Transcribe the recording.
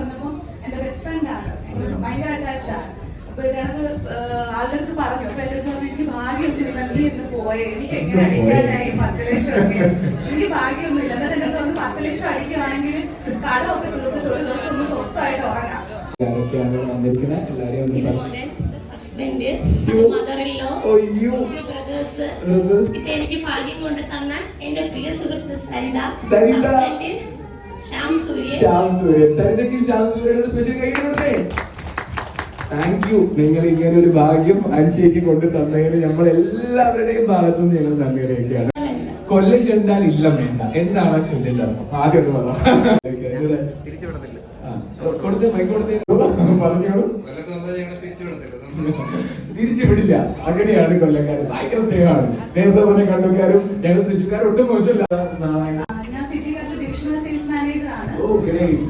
പറഞ്ഞപ്പോൾ എന്റെ best friend ആണ്, ഭയങ്കര അറ്റാച്ച്ഡ് ആണ്. അപ്പൊ ഇതിനകത്ത് ആളുടെ അടുത്ത് പറഞ്ഞു. അപ്പൊ എന്റെ അടുത്ത് പറഞ്ഞു, എനിക്ക് ഭാഗ്യമൊന്നുമില്ല, നീ എന്ന് പോയെ, എനിക്ക് എങ്ങനെ അടിക്കാനായി 10 ലക്ഷം ഒക്കെ, എനിക്ക് ഭാഗ്യമൊന്നുമില്ല. എന്നിട്ട് എന്റെ അടുത്ത് പറഞ്ഞു 10 ലക്ഷം അടിക്കുവാണെങ്കിൽ കടമൊക്കെ തീർത്തിട്ട് ഒരു ദിവസം ഒന്ന് സ്വസ്ഥമായിട്ട് ഉറങ്ങാം. ഹസ്ബൻഡ്, മദർ-ഇൻ-ലോ, ബ്രദേഴ്സ്, ഇപ്പൊ എനിക്ക് ഭാഗ്യം കൊണ്ട് തന്ന എന്റെ പ്രിയ സുഹൃത്ത് സരിത, ഹസ്ബൻഡ് ശ്യാം സൂര്യൻ. Thank you. നിങ്ങൾ ഇങ്ങനെ ഒരു ഭാഗ്യം അനുസരിച്ച് കൊണ്ട് തന്നതിന് നമ്മൾ എല്ലാവരുടെയും ഭാഗത്തുനിന്ന് ഞങ്ങൾ നന്ദി അറിയിക്കുകയാണ്. കൊല്ലം കണ്ടാൽ ഇല്ല വേണ്ട എന്താണ് ചൊല്ലിന്റെ അർത്ഥം? ആദ്യം ഒന്ന് പറഞ്ഞോളൂ. തിരിച്ചുവിടില്ല, അങ്ങനെയാണ് കൊല്ലക്കാര്. ഭയങ്കര സ്നേഹമാണ്. നേരത്തെ പറഞ്ഞ കണ്ണൂക്കാരും ഞങ്ങൾ തൃശ്ശൂർക്കാരും ഒട്ടും മോശമല്ല. ഞാൻ ഫിജിക്കൽ ഡിവിഷണൽ സെയിൽസ് മാനേജർ ആണ്. ഓ ഗ്രേറ്റ്.